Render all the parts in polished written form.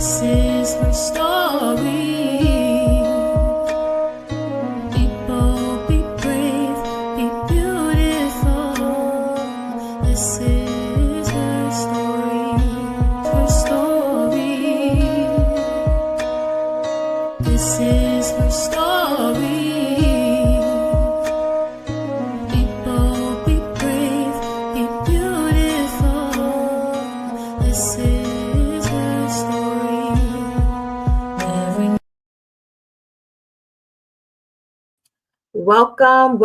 This is her story. Be bold, be brave, be beautiful. This is her story. Her story. This is her story. Be bold, be brave, be beautiful. This is her story. Every Welcome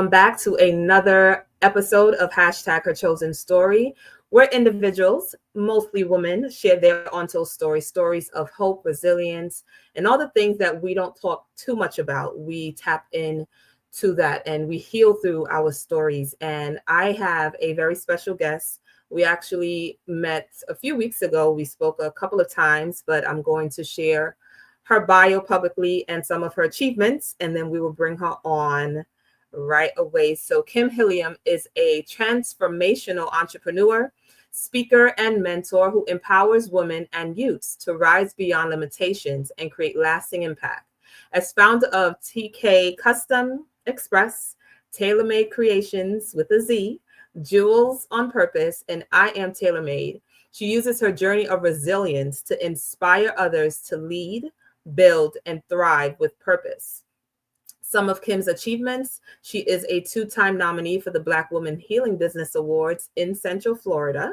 back to another episode of Hashtag Her Chosen Story, where individuals, mostly women, share their untold stories, stories of hope, resilience, and all the things that we don't talk too much about. We tap in to that and we heal through our stories. And I have a very special guest. We actually met a few weeks ago. We spoke a couple of times, but I'm going to share her bio publicly and some of her achievements, and then we will bring her on right away. So Kim Hilliam is a transformational entrepreneur, speaker, and mentor who empowers women and youths to rise beyond limitations and create lasting impact. As founder of TK Custom Express, Tailor Made Creations with a Z, Jewels on Purpose, and I Am Tailor Made, she uses her journey of resilience to inspire others to lead, build, and thrive with purpose. Some of Kim's achievements: she is a two-time nominee for the Black Woman Healing Business Awards in Central Florida.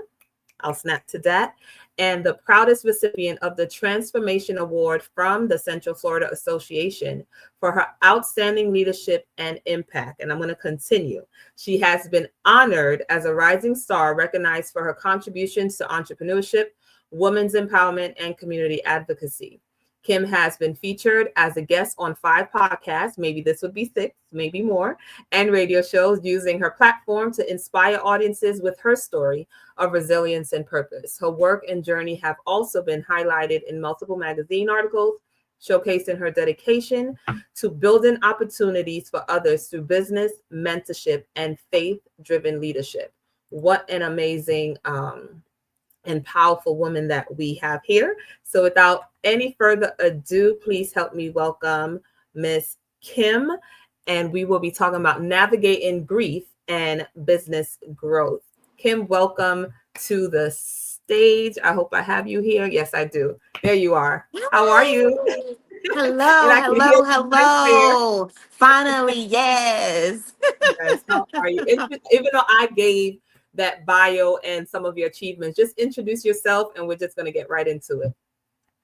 I'll snap to that. And the proudest recipient of the Transformation Award from the Central Florida Association for her outstanding leadership and impact. And I'm going to continue. She has been honored as a rising star, recognized for her contributions to entrepreneurship, women's empowerment, and community advocacy. Kim has been featured as a guest on 5 podcasts, maybe this would be 6, maybe more, and radio shows, using her platform to inspire audiences with her story of resilience and purpose. Her work and journey have also been highlighted in multiple magazine articles, showcasing her dedication to building opportunities for others through business, mentorship, and faith-driven leadership. What an amazing and powerful woman that we have here. So without any further ado, please help me welcome Miss Kim. And we will be talking about navigating grief and business growth. Kim, welcome to the stage. I hope I have you here. Yes, I do. There you are. How are you? And Hello, I can hear hello, you right there. hello. Finally, yes. Yes, how are you? Even though I gave that bio and some of your achievements, just introduce yourself and we're just going to get right into it.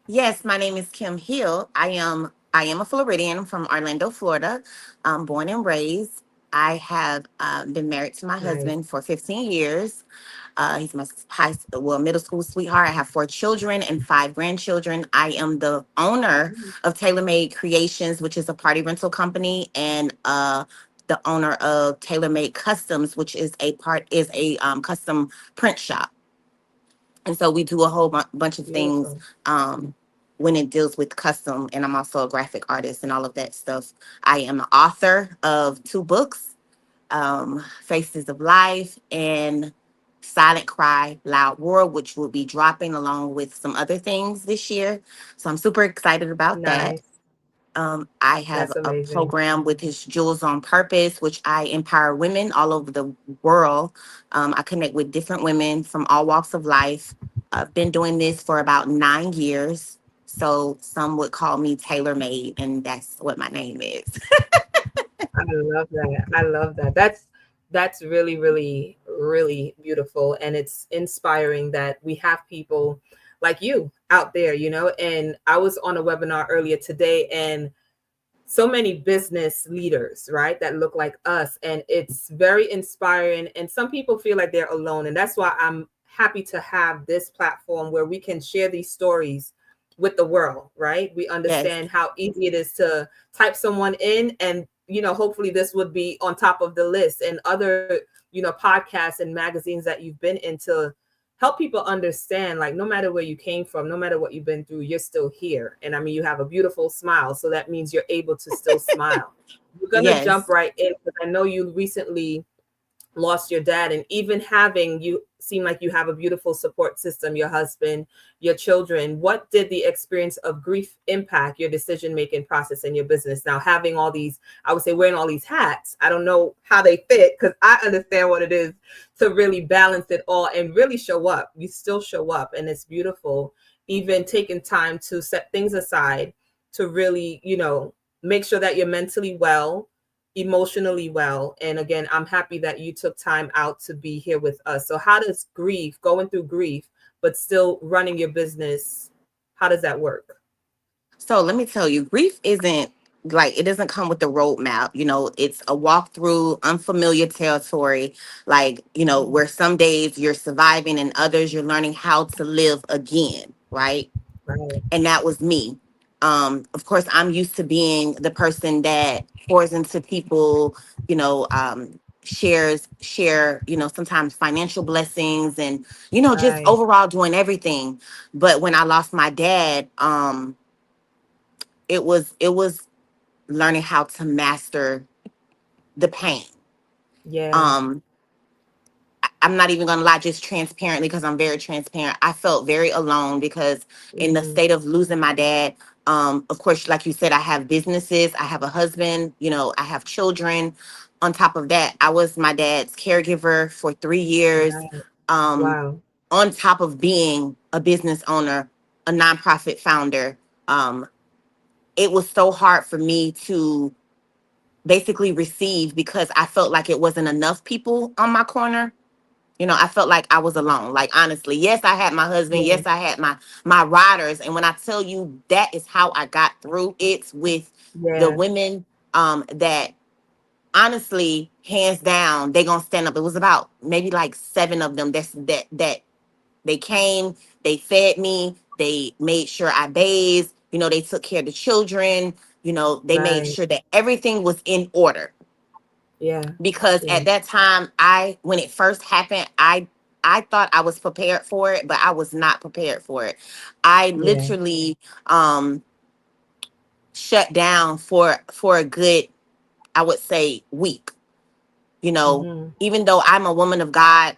Yes, my name is Kim Hill. I am a Floridian. I'm from Orlando, Florida. Born and raised. I have been married to my Nice. husband for 15 years. He's my middle school sweetheart. I have 4 children and 5 grandchildren. I am the owner of Tailor Made Creations, which is a party rental company, and the owner of Tailor Made Customs, which is a custom print shop. And so we do a whole bunch of things Beautiful. um, when it deals with custom. And I'm also a graphic artist and all of that stuff. I am the author of 2 books, Faces of Life and Silent Cry, Loud Roar, which will be dropping along with some other things this year. So I'm super excited about that. Nice. I have That's a amazing. program with his Jewels on Purpose, which I empower women all over the world. I connect with different women from all walks of life. I've been doing this for about 9 years. So some would call me Tailor Made, and that's what my name is. I love that. I love that. That's really, really, really beautiful. And it's inspiring that we have people like you out there, you know. And I was on a webinar earlier today, and so many business leaders, right, that look like us. And it's very inspiring. And some people feel like they're alone. And that's why I'm happy to have this platform where we can share these stories with the world, right? We Yes, understand how easy it is to type someone in, and, you know, hopefully this would be on top of the list, and other, you know, podcasts and magazines that you've been in, to help people understand, like, no matter where you came from, no matter what you've been through, you're still here. And I mean, you have a beautiful smile, so that means you're able to still smile. We're going to jump yes, right in, because I know you recently lost your dad, and even having, you seem like you have a beautiful support system, your husband, your children. What did the experience of grief impact your decision making process in your business? Now, having all these, I would say, wearing all these hats, I don't know how they fit, because I understand what it is to really balance it all and really show up. You still show up, and it's beautiful. Even taking time to set things aside to really, make sure that you're mentally well, emotionally well. And again, I'm happy that you took time out to be here with us. So how does grief, going through grief, but still running your business, how does that work? So let me tell you, grief isn't like, it doesn't come with the roadmap. It's a walk through unfamiliar territory, like, where some days you're surviving and others you're learning how to live again, right? Right. And that was me. Of course, I'm used to being the person that pours into people, share, sometimes financial blessings and, just Right. overall doing everything. But when I lost my dad, it was learning how to master the pain. Yeah. Um, I'm not even gonna lie, just transparently, because I'm very transparent. I felt very alone because in the Hmm. state of losing my dad, of course, like you said, I have businesses, I have a husband, I have children. On top of that, I was my dad's caregiver for 3 years. Right. Um, Wow. on top of being a business owner, a nonprofit founder, um, it was so hard for me to basically receive because I felt like it wasn't enough people on my corner. I felt like I was alone. Like, honestly, yes, I had my husband. Yeah. Yes, I had my riders. And when I tell you that is how I got through, it's with the Yeah. women that honestly, hands down, they gonna stand up. It was about maybe like 7 of them that they came, they fed me, they made sure I bathed, they took care of the children, they made Right. sure that everything was in order. Yeah. Because Yeah. at that time, when it first happened, I thought I was prepared for it, but I was not prepared for it. I Yeah. literally um shut down for a good, I would say, week. You know, Hmm. Even though I'm a woman of God,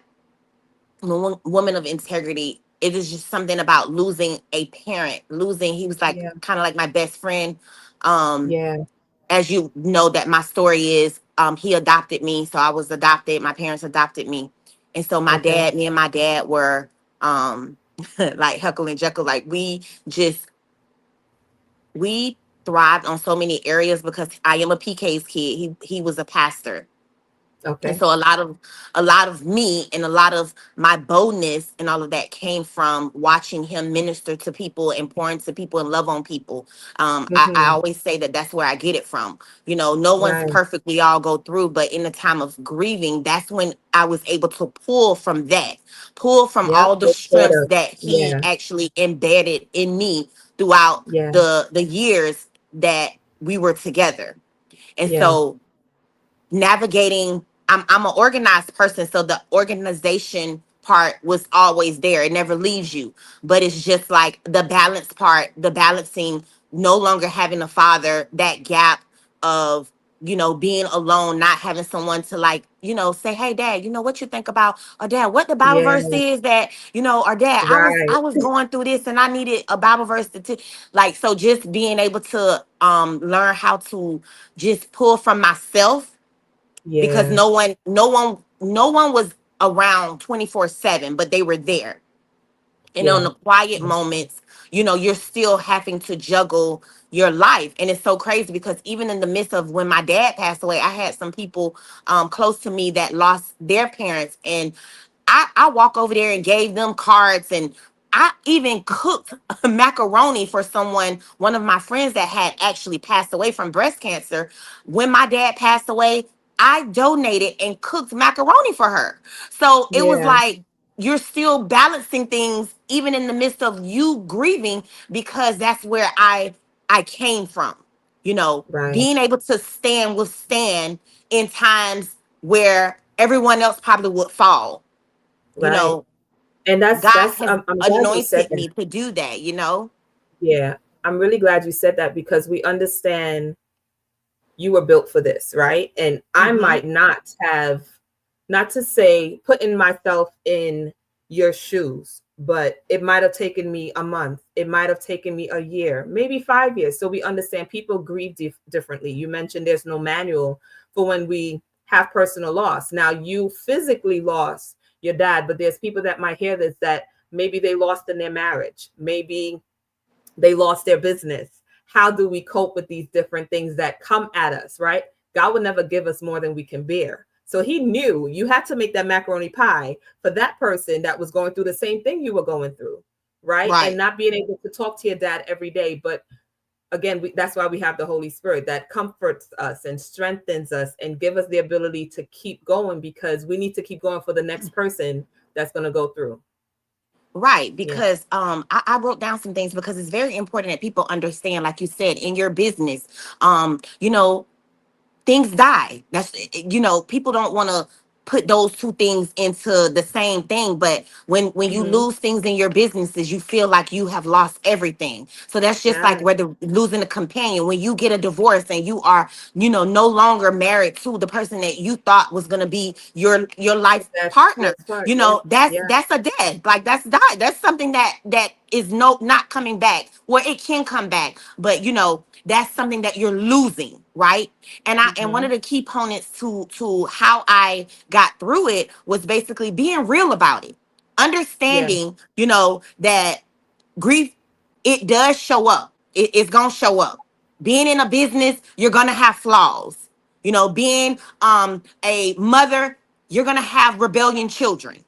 woman of integrity, it is just something about losing a parent. Losing, he was like Yeah. kind of like my best friend. Um, Yeah. as you know, that my story is, he adopted me, so I was adopted. My parents adopted me, and so Okay. me and my dad were um like Heckle and Jekyll. Like, just we thrived on so many areas because I am a PK's kid. He was a pastor. And Okay. so a lot of me and a lot of my boldness and all of that came from watching him minister to people and pour into people and love on people. I Hmm. always say that that's where I get it from. No one's Right. perfect. We all go through, but in the time of grieving, that's when I was able to pull from that, pull from Yep. all the It's strengths better. that he Yeah. actually embedded in me throughout Yeah. the years that we were together. And Yeah. so navigating, I'm an organized person, so the organization part was always there. It never leaves you. But it's just like the balance part, the balancing, no longer having a father, that gap of being alone, not having someone to, like, say, hey dad, what you think about, or dad, what the Bible Yeah. verse is that, or dad, I was Right. I was going through this and I needed a Bible verse like, so just being able to learn how to just pull from myself, because Yeah. no one was around 24/7, but they were there. And on Yeah. the quiet moments, you're still having to juggle your life. And it's so crazy because even in the midst of when my dad passed away, I had some people close to me that lost their parents. And I walk over there and gave them cards, and I even cooked macaroni for one of my friends that had actually passed away from breast cancer. When my dad passed away, I donated and cooked macaroni for her. So it was Yeah. like, you're still balancing things even in the midst of you grieving, because that's where I came from. Right. Being able to withstand in times where everyone else probably would fall. you Right. know And that's God that's has I'm glad you said anointed that. me to do that. Yeah. I'm really glad you said that because we understand you were built for this, right? And I Hmm. might not have not to say putting myself in your shoes, but it might have taken me a month. It might have taken me a year, maybe 5 years. So we understand people grieve differently. You mentioned there's no manual for when we have personal loss. Now, you physically lost your dad, but there's people that might hear this that maybe they lost in their marriage. Maybe they lost their business. How do we cope with these different things that come at us, right? God would never give us more than we can bear. So he knew you had to make that macaroni pie for that person that was going through the same thing you were going through, right? And Right. not being able to talk to your dad every day. But again, that's why we have the Holy Spirit that comforts us and strengthens us and give us the ability to keep going, because we need to keep going for the next person that's going to go through. Right, Yeah. because I wrote down some things because it's very important that people understand, like you said, in your business, you know, things die. People don't want to put those two things into the same thing, but when you Hmm. lose things in your businesses, you feel like you have lost everything. So that's just like Yeah. whether losing a companion, when you get a divorce and you are, no longer married to the person that you thought was going to be your life partner. That's part. Yeah. Yeah. That's a dead, like that's died. That's something that is not coming back. Well, it can come back, but that's something that you're losing, right? And one Hmm. of the key components to how I got through it was basically being real about it, Yeah. understanding that grief, it does show up. It's gonna show up. Being in a business, you're gonna have flaws. Being a mother, you're gonna have rebellion children,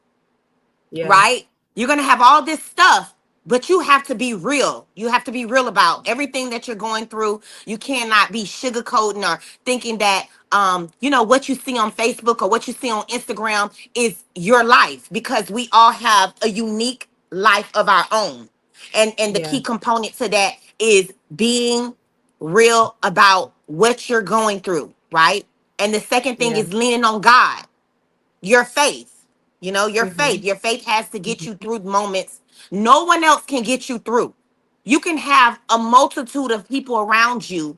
Yeah. right? You're going to have all this stuff, but you have to be real. You have to be real about everything that you're going through. You cannot be sugarcoating or thinking that what you see on Facebook or what you see on Instagram is your life, because we all have a unique life of our own. And the Yeah. key component to that is being real about what you're going through, right? And the second thing Yeah. is leaning on God, your faith. Your Hmm. faith. Your faith has to get you through moments no one else can get you through. You can have a multitude of people around you.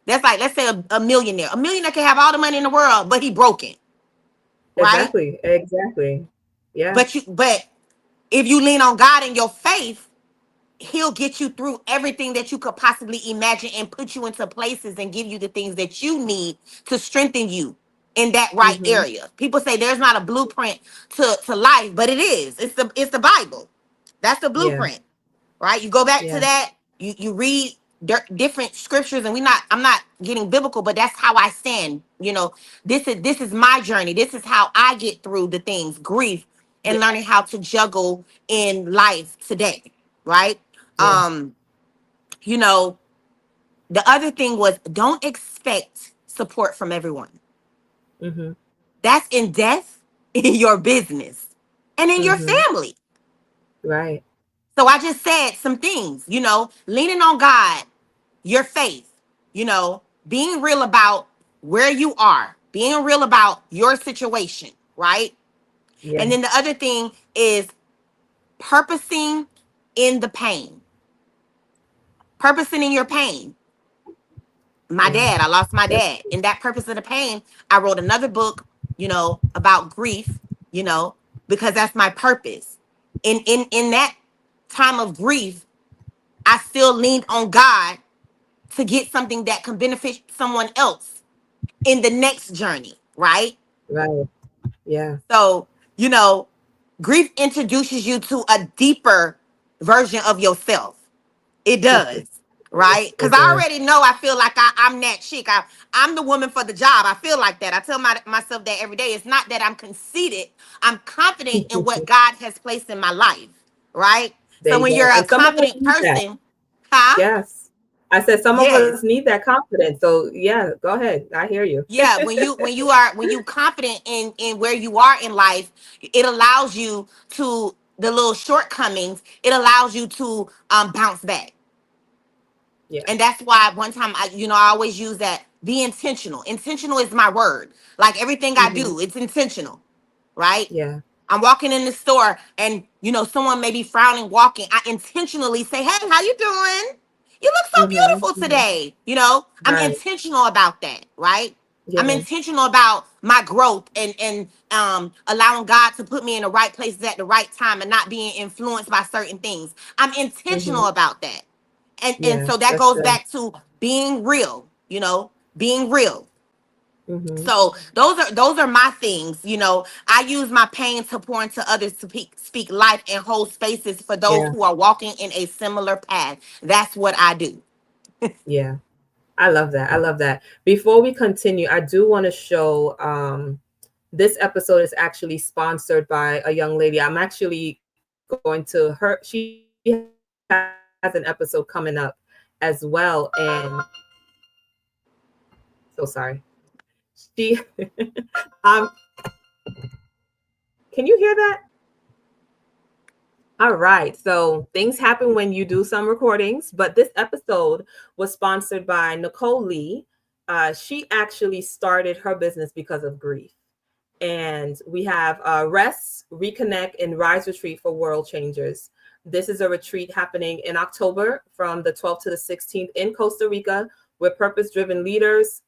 That's like, let's say a millionaire. A millionaire can have all the money in the world, but he broken, right? Exactly. Exactly. Yeah. But if you lean on God and your faith, he'll get you through everything that you could possibly imagine and put you into places and give you the things that you need to strengthen you in that right Hmm. area. People say there's not a blueprint to life, but it is. It's the Bible. That's the Yeah. blueprint, right? You go back to Yeah. that, you read different scriptures, and I'm not getting biblical, but that's how I stand. This is my journey. This is how I get through the things, grief, Yeah. and learning how to juggle in life today, right? Yeah. um you know the other thing was, don't expect support from everyone. Hmm. That's in death, in your business, and in your Hmm. family. Right. So I just said some things, leaning on God, your faith, being real about where you are, being real about your situation, right? Yeah. And then the other thing is purposing in the pain, purposing in your pain. Yeah. I lost my That's dad. In that purpose of the pain, I wrote another book, about grief, you know, because that's my purpose. In that time of grief, I still leaned on God to get something that can benefit someone else in the next journey, right? right. Yeah. So, you know, grief introduces you to a deeper version of yourself. It does, right? Because It I does. already know, I feel like I'm that chick. I'm the woman for the job. I feel like that. I tell myself that every day. It's not that I'm conceited. I'm confident in what God has placed in my life, right? There So you when go. you're a And some of us confident need that. person, huh? Yes. I said some of us Yes. need that confidence. So yeah, go ahead. I hear you. Yeah, when you confident in where you are in life, it allows you to the little shortcomings, it allows you to bounce back. Yeah. And that's why one time I always use that, be intentional. Intentional is my word. Like everything I Hmm. do, it's intentional, right? Yeah. I'm walking in the store and someone may be frowning walking. I intentionally say, "Hey, how you doing? You look so Hmm. beautiful Hmm. today." I'm Right. intentional about that, right? I'm Yeah. intentional about my growth and allowing God to put me in the right places at the right time and not being influenced by certain things. I'm Hmm. intentional about that. And Yeah, so that that's goes good. back to being real, being real. Hmm. So those are my things. I use my pain to pour into others, to speak life and hold spaces for those Yeah. who are walking in a similar path. That's what I do. Yeah. I love that. I love that. Before we continue, I do want to show this episode is actually sponsored by a young lady. I'm actually going to her. She has an episode coming up as well. And so sorry. She um can you hear that? All right. So things happen when you do some recordings, but this episode was sponsored by Nicole Lee. She actually started her business because of grief. And we have Rest, Reconnect, and Rise Retreat for World Changers. This is a retreat happening in October from the 12th to the 16th in Costa Rica, where purpose driven leaders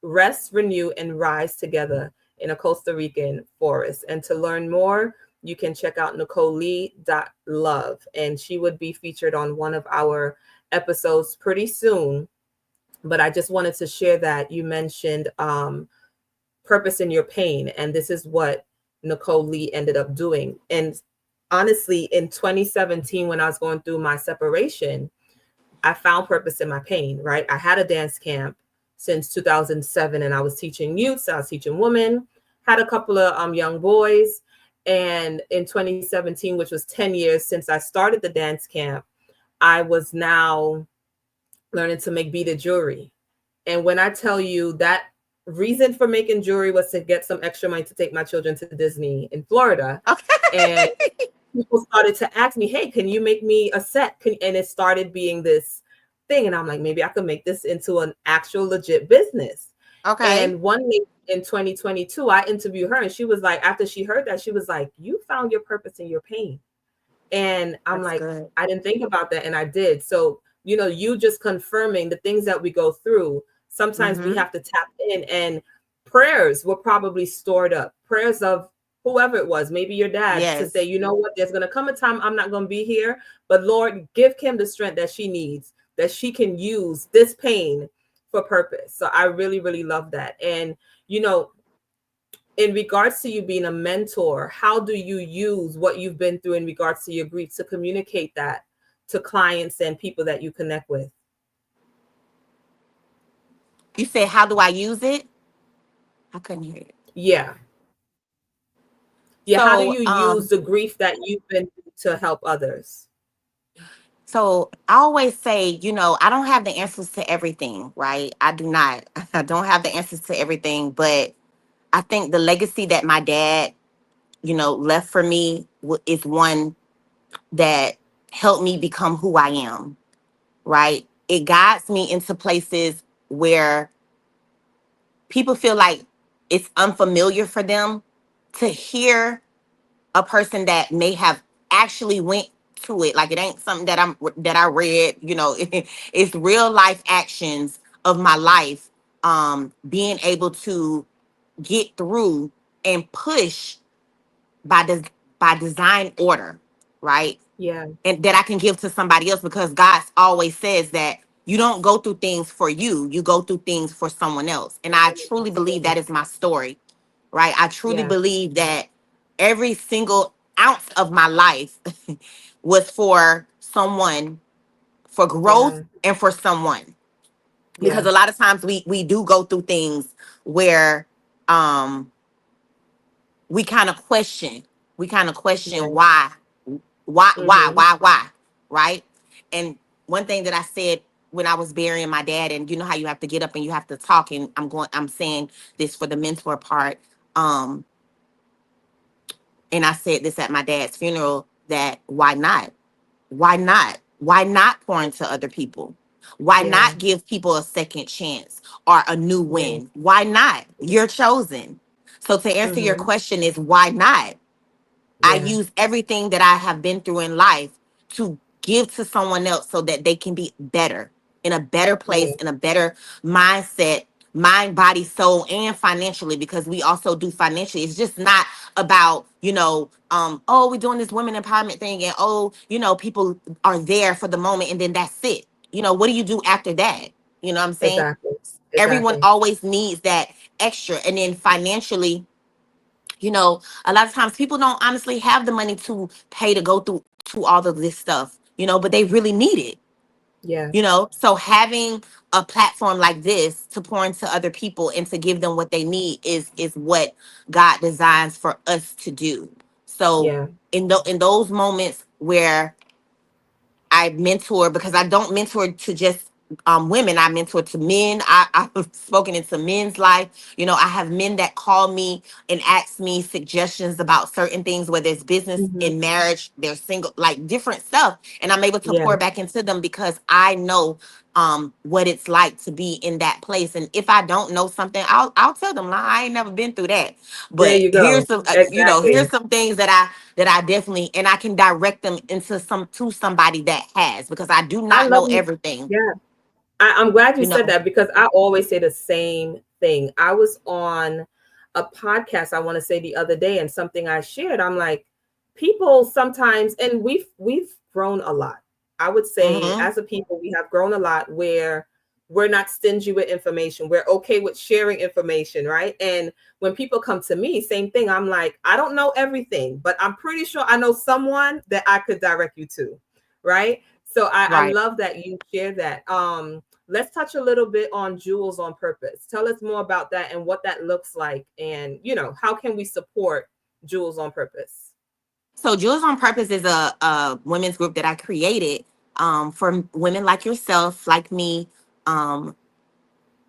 rest, renew, and rise together in a Costa Rican forest. And to learn more, you can check out NicoleLee.love, and she would be featured on one of our episodes pretty soon. But I just wanted to share that you mentioned purpose in your pain, and this is what Nicole Lee ended up doing. And honestly, in 2017, when I was going through my separation, I found purpose in my pain, right? I had a dance camp since 2007 and I was teaching youths, I was teaching women, had a couple of young boys. And in 2017, which was 10 years since I started the dance camp, I was now learning to make beaded jewelry. And when I tell you that reason for making jewelry was to get some extra money to take my children to Disney in Florida. And Okay. people started to ask me, "Hey, can you make me a set?" And it started being this thing, and I'm like, maybe I could make this into an actual legit business. Okay. And one lady in 2022, I interviewed her, and she was like, after she heard that, she was like, "You found your purpose in your pain." And I'm That's like, good. I didn't think about that, and I did. So, you just confirming the things that we go through. Sometimes we Mm-hmm. have to tap in, and prayers were probably stored up. Prayers of whoever it was, maybe your dad, to say, Yes. you know what, there's going to come a time I'm not going to be here, but Lord, give Kim the strength that she needs, that she can use this pain for purpose. So I really, really love that. And, you know, in regards to you being a mentor, how do you use what you've been through in regards to your grief to communicate that to clients and people that you connect with? You said, how do I use it? I couldn't hear it. Yeah. Yeah. How do So, you use the grief that you've been through to help others? so I always say, I don't have the answers to everything, right? I do not. I don't have the answers to everything, but I think the legacy that my dad, left for me is one that helped me become who I am, right? It guides me into places where people feel like it's unfamiliar for them to hear a person that may have actually went to it. Like, it ain't something that I read, it's real life actions of my life, being able to get through and push by by design order, right? Yeah. And that I can give to somebody else, because God always says that you don't go through things for you, you go through things for someone else. And I truly believe Absolutely. that is my story, right? I truly Yeah. believe that every single ounce of my life was for someone, for growth, Yeah. and for someone. Because Yeah. a lot of times we do go through things where um we kind of question Yeah. why, why why Mm-hmm. why why right. And one thing that I said when I was burying my dad, and you know how you have to get up and you have to talk, and I'm saying this for the mentor part, um and I said this at my dad's funeral, that why not pour into other people? Why Yeah. not give people a second chance or a new Yeah. win? Why not? You're chosen. So to answer your Mm-hmm. question is, why not? I Yeah. use everything that I have been through in life to give to someone else so that they can be better, in a better place, Yeah. in a better mindset, mind, body, soul, and financially, because we also do financially. It's just not about, oh, we're doing this women empowerment thing, and oh, people are there for the moment and then that's it. What do you do after that? You know what I'm saying? Exactly. Everyone Exactly. always needs that extra. And then financially, a lot of times people don't honestly have the money to pay to go through to all of this stuff, but they really need it. Yeah. So having a platform like this to pour into other people and to give them what they need is what God designs for us to do. So Yeah. in those moments where I mentor, because I don't mentor to just women. I mentor to men. I've spoken into men's life. I have men that call me and ask me suggestions about certain things, whether it's business, Hmm. in marriage, they're single, like different stuff. And I'm able to Yeah. pour back into them because I know what it's like to be in that place. And if I don't know something, I'll tell them, like, I ain't never been through that. There But you here's go. some here's Exactly. some things that I definitely, and I can direct them into somebody that has, because I do I not love know you. everything, Yeah. I'm glad you you said know. that because I always say the same thing. I was on a podcast, I want to say the other day, and something I shared, I'm like, people sometimes, and we've grown a lot. I would say Mm-hmm. as a people, we have grown a lot where we're not stingy with information. We're okay with sharing information, right? And when people come to me, same thing. I'm like, I don't know everything, but I'm pretty sure I know someone that I could direct you to, right? So I Right. love that you share that. Let's touch a little bit on Jewels on Purpose. Tell us more about that and what that looks like, and how can we support Jewels on Purpose? So Jewels on Purpose is a women's group that I created for women like yourself, like me, um,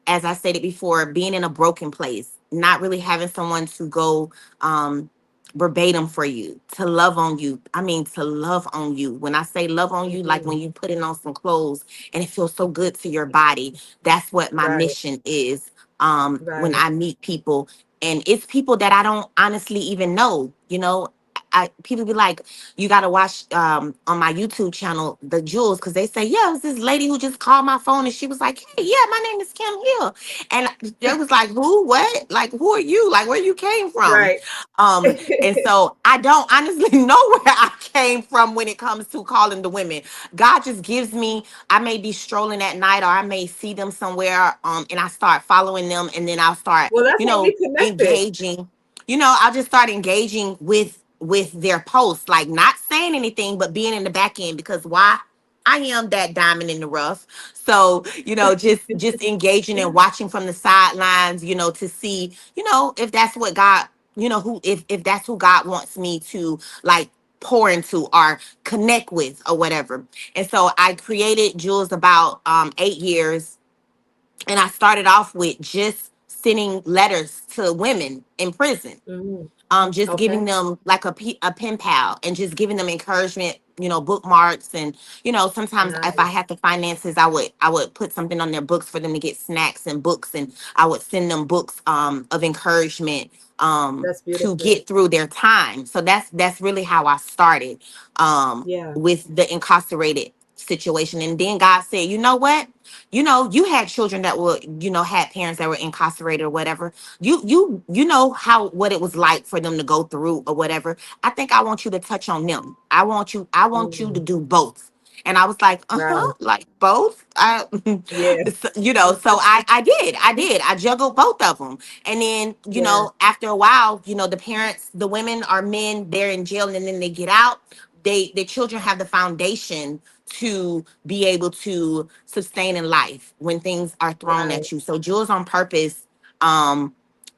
as I stated before, being in a broken place, not really having someone to go um, verbatim for you, to love on you. I mean, to love on you. When I say love on you, like Hmm. when you putting on some clothes and it feels so good to your body. That's what my Right, mission is. When right. I meet people, and it's people that I don't honestly even know. People be like, you gotta watch on my YouTube channel the Jewels, because they say, yeah, it was this lady who just called my phone and she was like, hey, yeah, my name is Kim Hill. And they was like, who, what? Like, who are you? Like, where you came from? Right. And so I don't honestly know where I came from when it comes to calling the women. God just gives me, I may be strolling at night, or I may see them somewhere, and I start following them, and then I'll start, Well, that's how we connected. engaging. I'll just start engaging with their posts, like not saying anything, but being in the back end, because why? I am that diamond in the rough. So, just engaging and watching from the sidelines, to see, if that's what God, who if that's who God wants me to like pour into or connect with or whatever. And so I created Jules about 8 years, and I started off with just sending letters to women in prison, Hmm. just Okay. giving them like a pen pal, and just giving them encouragement, bookmarks. And sometimes if I Nice. had the finances, I would put something on their books for them to get snacks and books, and I would send them books of encouragement That's to beautiful. get through their time. So that's really how I started Yeah. with the incarcerated situation. And then God said, you know what, you had children that were, had parents that were incarcerated or whatever. You know how, what it was like for them to go through or whatever. I think I want you to touch on them. I want you to Mm. do both. And I was like, Wow. like both. Yeah. So I juggled both of them. And then, Yeah. after a while, the parents, the women are men, they're in jail, and then they get out. Their children have the foundation to be able to sustain in life when things are thrown Right. at you. So Jewels on Purpose um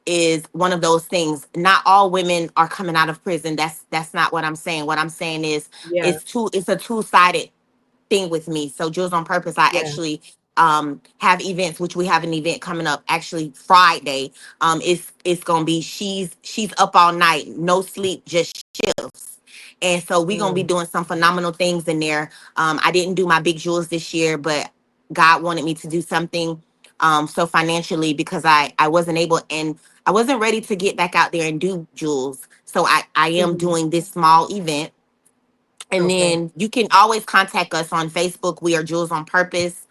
is one of those things. Not all women are coming out of prison. That's not what I'm saying. What I'm saying is, Yeah. it's a two-sided thing with me. So Jewels on Purpose, I Yeah. actually have events, which we have an event coming up actually Friday. It's gonna be, she's up all night, no sleep, just shifts. And so we're gonna be Mm. doing some phenomenal things in there. I didn't do my big jewels this year, but God wanted me to do something so financially, because I wasn't able, and I wasn't ready to get back out there and do jewels. So I am Hmm. doing this small event. And Okay. then you can always contact us on Facebook. We are Jewels on Purpose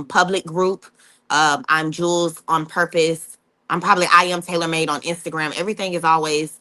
public group. I'm Jules on Purpose. I am Tailor Made on Instagram. Everything is always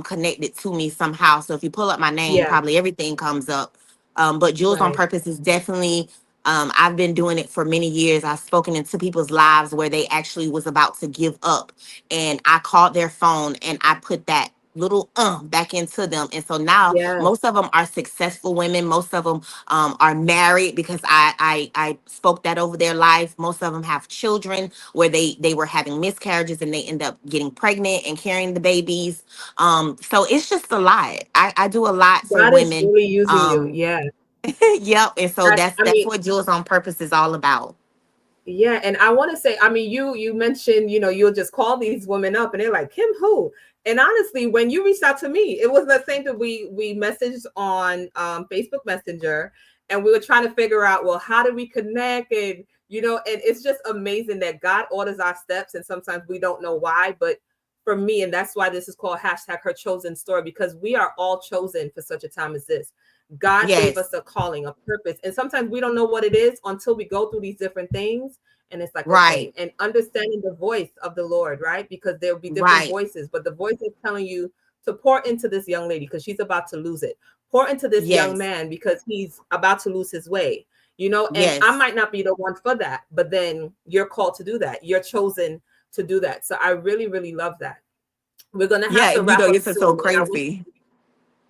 connected to me somehow. So if you pull up my name, Yeah, probably everything comes up. But Jules on right. Purpose is definitely, I've been doing it for many years. I've spoken into people's lives where they actually was about to give up. And I called their phone and I put that little back into them. And so now Yeah. most of them are successful women. Most of them are married because I spoke that over their life. Most of them have children where they were having miscarriages and they end up getting pregnant and carrying the babies. So it's just a lot. I do a lot for God is women. really using you. Um, Yeah. yep. And so I that's mean, what Jules on Purpose is all about. yeah, and I want to say, I mean, you mentioned, you'll just call these women up and they're like, Kim who? And honestly, when you reached out to me, it was the same that we messaged on Facebook Messenger, and we were trying to figure out, well, how do we connect? And and it's just amazing that God orders our steps, and sometimes we don't know why, but for me, and that's why this is called hashtag her chosen story, because we are all chosen for such a time as this. God gave Yes. us a calling, a purpose. And sometimes we don't know what it is until we go through these different things. And it's like, okay, Right. and understanding the voice of the Lord, right? Because there will be different Right. voices, but the voice is telling you to pour into this young lady because she's about to lose it. Pour into this young Yes. man because he's about to lose his way, and I Yes. might not be the one for that, but then you're called to do that. You're chosen to do that. So I really, really love that. We're going to have Yeah. to wrap up This is so soon. And I wish crazy.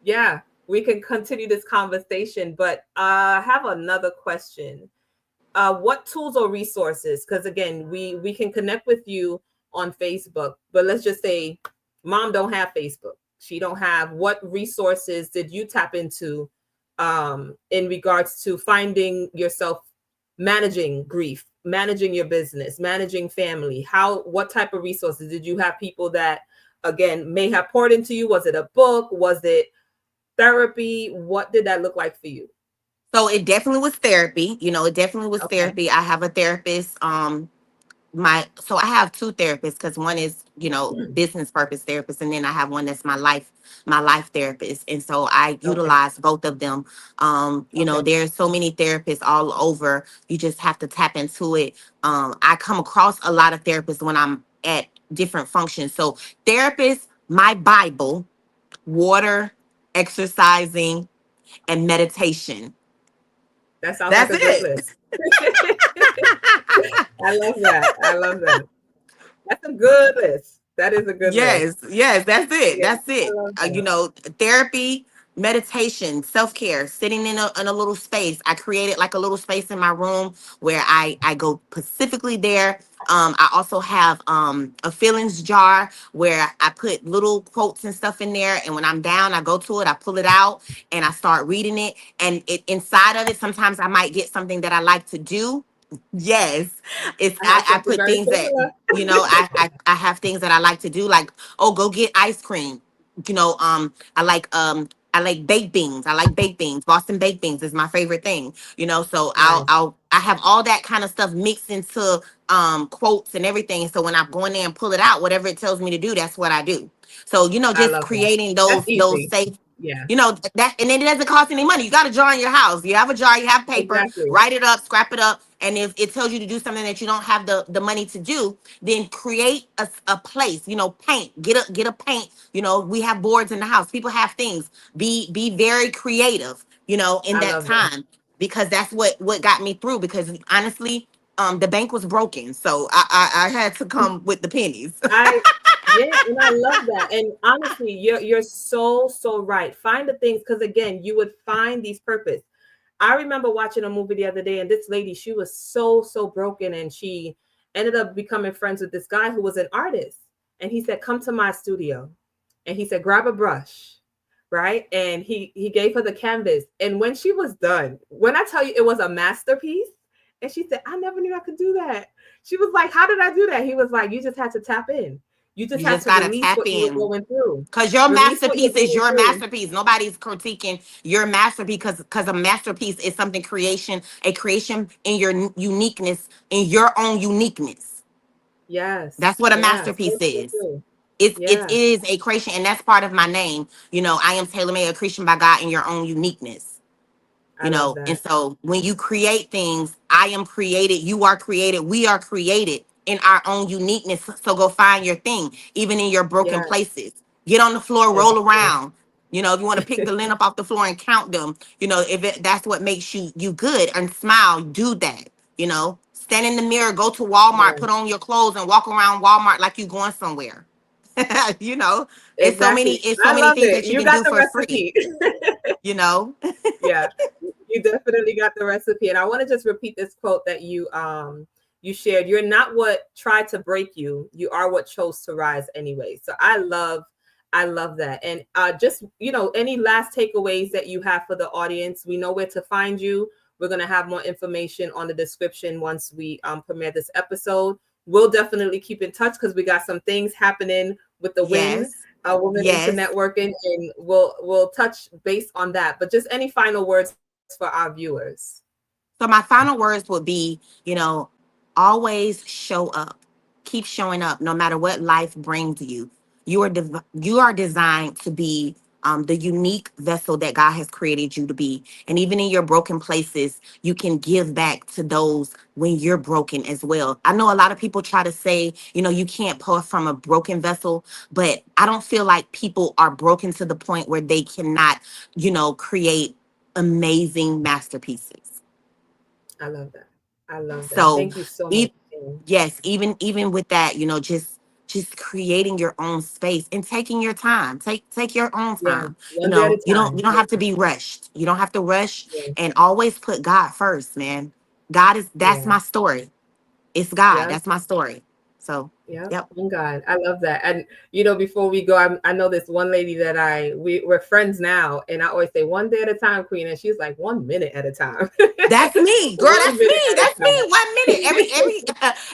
yeah, we can continue this conversation, but I have another question. What tools or resources? Because again, we can connect with you on Facebook, but let's just say mom don't have Facebook. She don't have. What resources did you tap into in regards to finding yourself managing grief, managing your business, managing family? What type of resources did you have? People that again may have poured into you? Was it a book? Was it therapy? What did that look like for you? So it definitely was therapy. It definitely was Okay. therapy. I have a therapist. I have two therapists because one is business purpose therapist, and then I have one that's my life therapist, and so I Okay. utilize both of them. Okay. There's so many therapists all over. You just have to tap into it. I come across a lot of therapists when I'm at different functions. So therapists, my Bible, water, exercising, and meditation. That sounds like That's a great it. list. I love that. I love that. That's a good list. That is a good list. Yes, yes, that's it. Yeah, That's I it. love that. Therapy, meditation, self care, sitting in a little space. I created like a little space in my room where I go specifically there. I also have a feelings jar where I put little quotes and stuff in there. And when I'm down, I go to it, I pull it out, and I start reading it. And inside of it, sometimes I might get something that I like to do. Yes, I have I something put very things that similar. I have things that I like to do, like, oh, go get ice cream. I like baked beans. I like baked beans. Boston baked beans is my favorite thing. So Nice. I have all that kind of stuff mixed into quotes and everything. So when I'm going there and pull it out, whatever it tells me to do, that's what I do. So I just love that. creating That's those easy. safe, Yeah, that, and then it doesn't cost any money. You got a jar in your house. You have a jar, you have paper, exactly. write it up, scrap it up. And if it tells you to do something that you don't have the money to do, then create a place, paint, get a paint. We have boards in the house. People have things. Be very creative, in I that love that. time, because that's what got me through, because honestly, the bank was broken. So I had to come with the pennies. I yeah, and I love that. And honestly, you're so right. Find the things because again, you would find these purpose. I remember watching a movie the other day, and this lady, she was so broken, and she ended up becoming friends with this guy who was an artist. And he said, "Come to my studio," and he said, "Grab a brush." Right, and he gave her the canvas, and when she was done, when I tell you it was a masterpiece, and she said, "I never knew I could do that." She was like, "How did I do that?" He was like, "You just had to tap in. You just You had just to gotta release tap what you were in. going through. Cause your Release what you're masterpiece is going your through." masterpiece. Nobody's critiquing your masterpiece, because a masterpiece is something a creation in your uniqueness, in your own uniqueness. That's Yes, what a yes, masterpiece so is. true. It Yeah, is a creation, and that's part of my name. I am tailor made, a creation by God in your own uniqueness. I love And that. so when you create things, I am created, you are created, we are created in our own uniqueness. So go find your thing, even in your broken Yeah, places. Get on the floor, roll exactly. around. If you want to pick the lint up off the floor and count them, if that's what makes you good, and smile, do that. Stand in the mirror, go to Walmart, Yeah, put on your clothes and walk around Walmart like you going somewhere. you know, exactly. it's so I many love things it. that you You can got do the for free, recipe. you know. Yeah, you definitely got the recipe. And I want to just repeat this quote that you shared. You're not what tried to break you. You are what chose to rise anyway. So I love that. And just, any last takeaways that you have for the audience? We know where to find you. We're going to have more information on the description once we premiere this episode. We'll definitely keep in touch because we got some things happening with the Win Yes. Woman into Yes. Networking, and we'll touch base on that. But just any final words for our viewers. So my final words would be, always show up. Keep showing up no matter what life brings you. You are designed to be the unique vessel that God has created you to be. And even in your broken places, you can give back to those when you're broken as well. I know a lot of people try to say, you can't pour from a broken vessel, but I don't feel like people are broken to the point where they cannot, create amazing masterpieces. I love that. I love that. So, Thank you so much, e- Kim. yes, even with that, just creating your own space and taking your time. Take your own Yeah, time. one day at a You time. don't Yeah, have to be rushed. You don't have to rush, yeah, and always put God first, man. That's yeah. my story. It's God. Yep. That's my story. So, Yep. yep. Oh God, I love that. And before we go, I know this one lady that we're friends now, and I always say 1 day at a time, Queen, and she's like 1 minute at a time. That's me, girl. One That's minute me. at a That's me. time. 1 minute.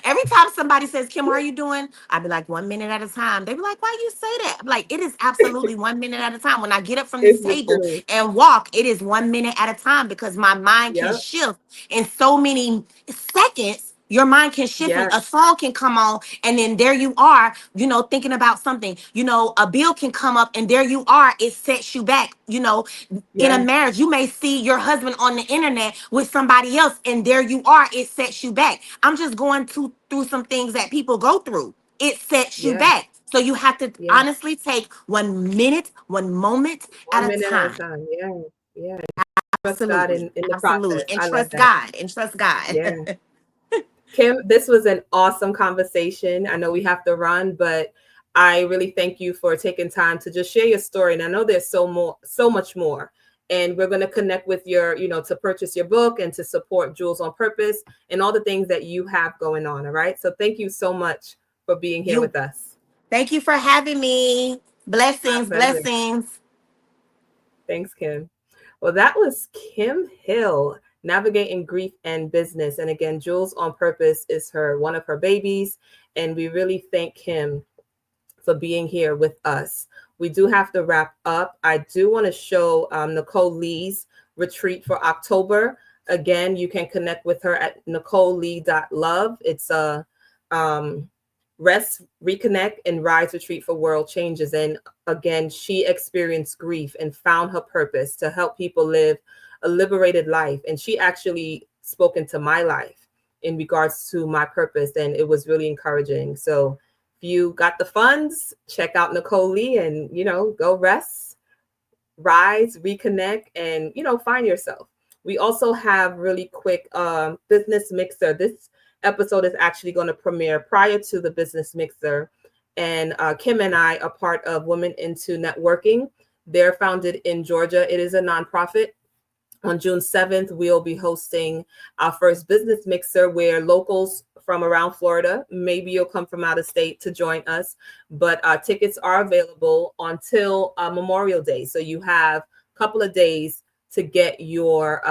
Every time somebody says, "Kim, how are you doing?" I be like, 1 minute at a time. They be like, "Why you say that?" I'm like, it is absolutely 1 minute at a time. When I get up from this It's the table truth. and walk, it is 1 minute at a time because my mind can Yep. shift in so many seconds. Your mind can shift and Yeah. a song can come on, and then there you are, thinking about something. A bill can come up, and there you are. It sets you back. In a Yeah. marriage, you may see your husband on the internet with somebody else, and there you are. It sets you back. I'm just going through some things that people go through. It sets you Yeah. back. So you have to Yeah. honestly take 1 minute, one moment at One a minute at a time. time. Yeah. Yeah. Trust God Absolutely. in the Absolutely. process. And I love trust that. God. And trust God. Yeah. Kim, this was an awesome conversation. I know we have to run, but I really thank you for taking time to just share your story. And I know there's so much more. And we're going to connect with to purchase your book and to support Jewels on Purpose and all the things that you have going on. All right. So thank you so much for being here You with us. Thank you for having me. My Blessings, pleasure. blessings. Thanks, Kim. Well, that was Kim Hill, navigating grief and business. And again, Jewels on Purpose is one of her babies. And we really thank Kim for being here with us. We do have to wrap up. I do want to show Nicole Lee's retreat for October. Again, you can connect with her at nicolelee.love. It's a rest, reconnect, and rise retreat for world changes. And again, she experienced grief and found her purpose to help people live a liberated life. And she actually spoke into my life in regards to my purpose, and it was really encouraging. So if you got the funds, check out Nicole Lee and, go rest, rise, reconnect, and, find yourself. We also have really quick business mixer. This episode is actually going to premiere prior to the business mixer. And Kim and I are part of Women into Networking. They're founded in Georgia. It is a nonprofit. On June 7th, we'll be hosting our first business mixer where locals from around Florida, maybe you'll come from out of state to join us, but tickets are available until Memorial Day. So you have a couple of days to get your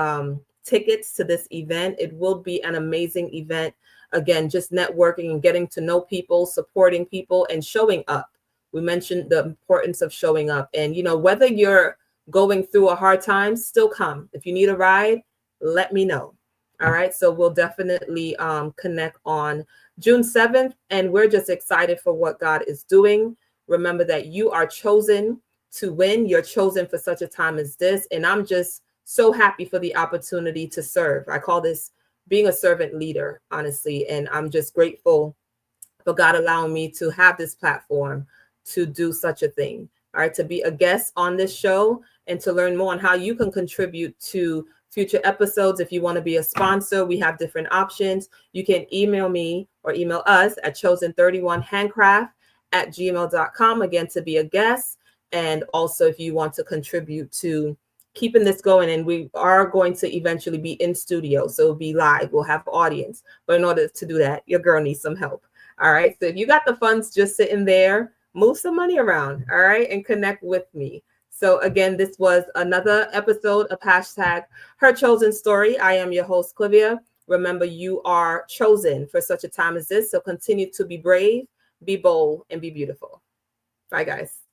tickets to this event. It will be an amazing event. Again, just networking and getting to know people, supporting people, and showing up. We mentioned the importance of showing up. And, whether you're going through a hard time, still come. If you need a ride, let me know. All right. So we'll definitely connect on June 7th. And we're just excited for what God is doing. Remember that you are chosen to win. You're chosen for such a time as this. And I'm just so happy for the opportunity to serve. I call this being a servant leader, honestly. And I'm just grateful for God allowing me to have this platform to do such a thing. All right, to be a guest on this show and to learn more on how you can contribute to future episodes. If you want to be a sponsor, we have different options. You can email me or email us at chosen31handcraft@gmail.com, again, to be a guest. And also, if you want to contribute to keeping this going, and we are going to eventually be in studio, so it'll be live, we'll have audience. But in order to do that, your girl needs some help. All right. So if you got the funds just sitting there, move some money around. All right. And connect with me. So again, this was another episode of hashtag Her Chosen Story. I am your host, Clivia. Remember, you are chosen for such a time as this. So continue to be brave, be bold, and be beautiful. Bye, guys.